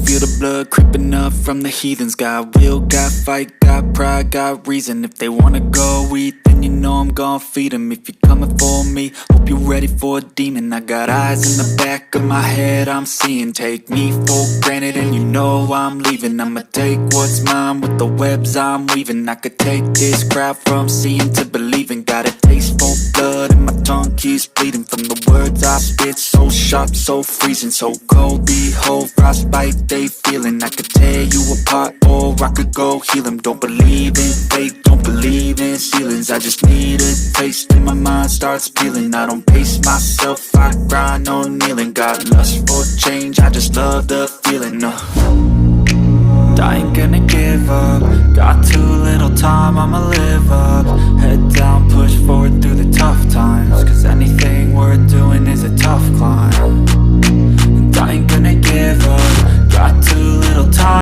feel the blood creeping up from the heathens. Got will, got fight, got pride, got reason. If they wanna go eat, then you know I'm gon' feed them. If you're coming for me, hope you're ready for a demon. I got eyes in the back of my head, I'm seeing. Take me for granted and you know I'm leaving. I'ma take what's mine with the webs I'm weaving. I could take this crowd from seeing to believing. Got a taste for blood and my tongue keeps bleeding from the words I spit. So sharp, so freezing, so cold. Behold, frostbite they feeling. I could tear you apart or I could go heal them. Don't believe in fate, don't believe in ceilings. I just need a taste and my mind starts peeling. I don't pace myself, I grind on kneeling. Got lust for change, I just love the feeling. I ain't gonna give up. Got too little time, I'ma live up. Head down, push forward through the tough times.